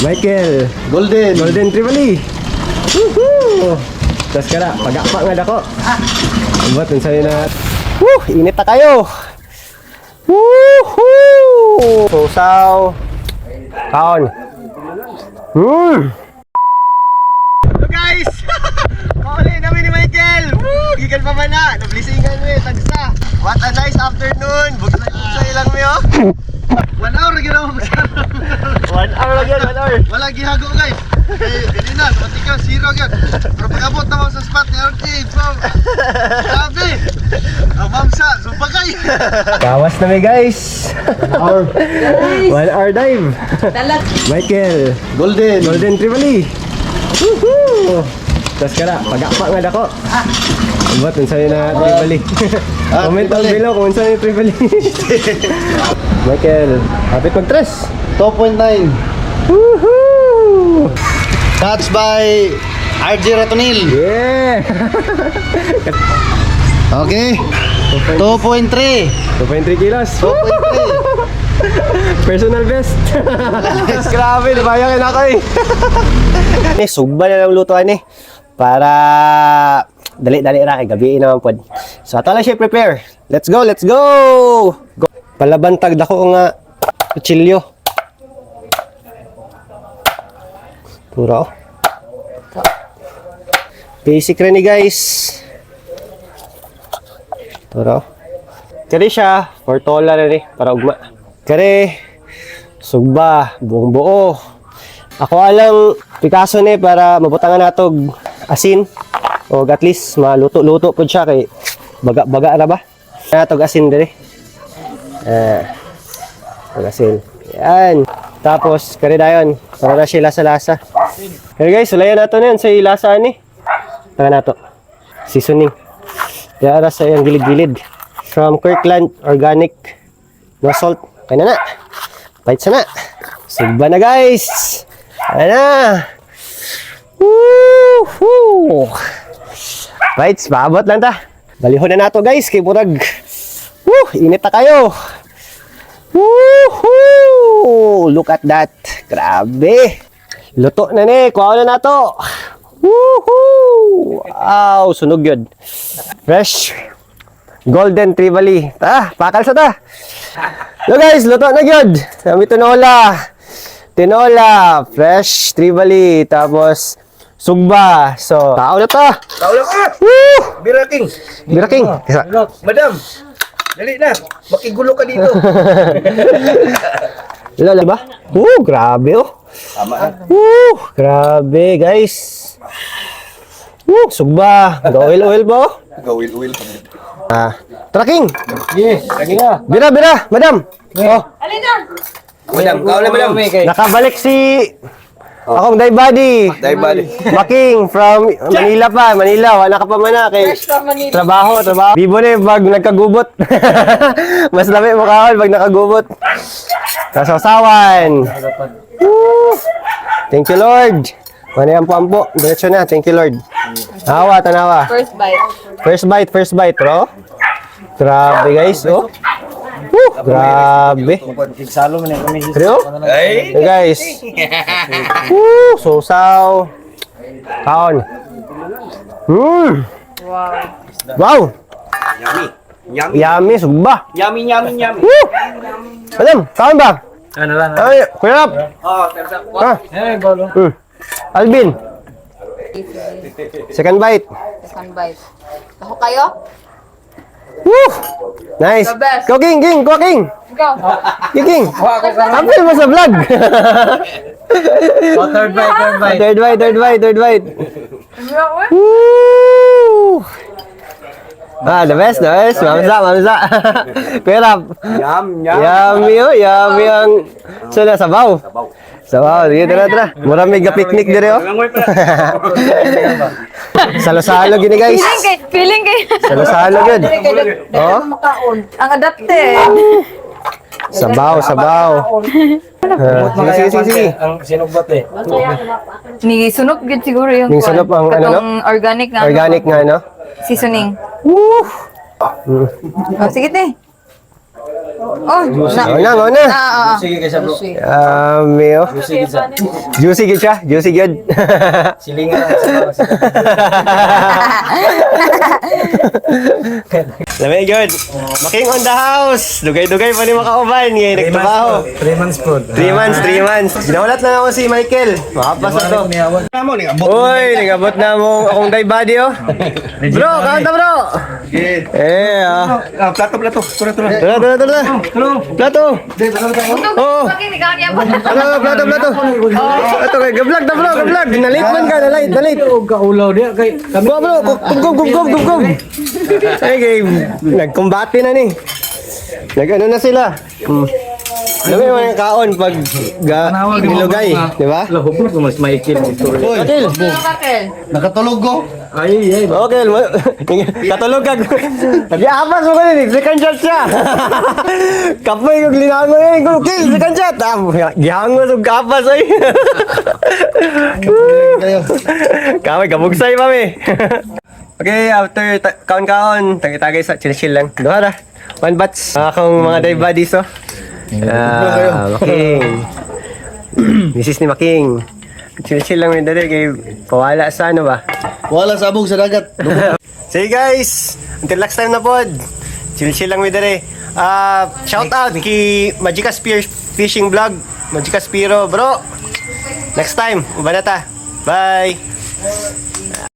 Michael. Golden Trivali. Woohoo! Tas ka na, pag-apa nga dako. Abot, sa'yo na. Init na kayo. Woohoo! Sausaw. Kaon. So guys! Kauli namin ni Michael! Woo! Gigal pa ba na? Nablisingan mo tagsa. What a nice afternoon! Bugsay lang mo yun. 1 hour ginawa mo sa 1 hour lang yun, 1 hour. wala gihago guys. Dili na, pati ka, zero agad. Pero pag-abot naman sa spot ni Arcade, so, sabi, ang mamsa, sumpagay. Bawas na may guys. 1 hour. 1 hour dive. Michael. Golden Trivali. Woohoo! Tas ka na, pag-apa nga dako. Abot, sa'yo na Trivali. Comment down below kung saan yung Trivali. Michael, hapit mag-tres. 2.9. Woohoo! Touched by RJ Ratonil. Yeah! Okay. 2.3. 2.3 kilos. 2.3. Personal best. Grabe, nabayakin ako eh. Sugba na lang lutuan eh. Para dali-dali ra kay gabi naman pod. So ato lang siya prepare. Let's go, let's go. Go. Palabantag dako nga kutsilyo. Puro. Basic rin ni guys. Puro. Kari siya, portola rin eh, para ugma. Kari, sugba, buong buo. Ako alang Picasso ni para mabutangan natog asin. O at least maluto-luto po siya kay baga-baga na ba? Natog asin diri. Asin. Yan. Tapos, kari dayon. Para na siya lasa-lasa. Kaya guys, sulayan nato na yun sa lasa ni. Taka nato. Seasoning. Yara sa yung gilid-gilid. From Kirkland Organic. No salt. Kaya na. Bites na. Sugba na guys. Kaya na. Woohoo! Bites, paabot lang ta. Balihon na nato guys. Kay murag. Init na kayo. Woohoo! Look at that. Grabe. Luto na ni. Kuha na nato. Woohoo! Wow, sunog yun. Fresh. Golden Trivali. Pakal sa ta. So guys, luto na yun. Kami tinola. Tinola. Fresh Trivali. Tapos, sugba. So, tao na ta. Tao lang ka! Woo! Biraking! Biraking. Madam! Dali na! Makigulo ka dito! Lala ba? Grabe oh. Tama. Grabe guys. Sugba. Oil ba oh? Gawil-uil. Tracking. Yes! Lagi na! Bira, madam. Oh, Madam, kao na madam. nakabalik si akong dive buddy. Dive buddy. Making from Manila pa. Manila, wala ka pa man na kay trabaho. Bibo na pag nagkagubot. Mas lami mo kahol pag nakagubot. Kasasawan. Thank you Lord. Mana yung pampo. Diretso na. Thank you Lord. Tanawa. First bite, bro. Grabe guys, oh. Grabe. Salo mo na kami. Pero, hey guys. Sausaw. Kaon. Wow. Yummy, sugba. Yummy. Madam, kaon ba? Ano lang? Ay, kuya. Golo. Alvin. Second bite. Ako kayo? Woo! Nice. The best. Go King. Ikaw. King. Apil mo sa vlog. Third bite. Woo! The best. Mamsa. Perap. Yummy ang sabaw. Sabaw, sige, tara. Mura may picnic dire oh. Salo-salo gini guys. Feeling kay. Salo-salo gud. Oh. Ang adapted. Sabaw. Sige. Ang sinugbat eh. Ni sunog gud siguro yung Yung sunog ang ano, no? katong organic nga. Organic nga no. Seasoning. Woo! Oh, sige te. Oh, Ngao na. Sige kaysa bro. Meo. Sige sa. Juicy good siya. Juicy good. Silingan. Lamay good. Making on the house. Dugay-dugay pa ni makauban. Ngayon nagtrabaho. 3 months po. 3 months, 3 months. Ginawalat na ako si Michael. Makapas na to. Uy, nagabot na mo akong day body oh. Bro, kanta bro. Plato. Plato. Oh. Bakit ikaw niya ba? Plato. Plato kay gablog na bro, gablog. Nalit man ka, nalit. Kaulaw dia kay kami. Go bro, gum. Ay, kay nagkumbate na ni. Nag-ano na sila. Alam mo yung mga kaon pag nilugay, di ba? Lahubog ko mas maikil ito. Michael. Bakit? Nakatulog ko. Ay. Okay, katulog ka. Nag-iabas mo ka din, second shot siya. Kapoy kong linango eh, kill, second shot. Gihango sa kapas ay. Kaway, kabugsay pa mi. Okay, after kaon-kaon, tagay sa chill lang. Duha ra. One batch. Akong mga dive buddies oh. Making. This ni Making. Chill lang min dali kay pawala sa ano ba. Wala sabog sa dagat. Say guys, until next time na pod. Chill lang mi dali. Shout out kay Magica Spear Fishing Vlog. Magica Spiro, bro. Next time, uba na ta. Bye.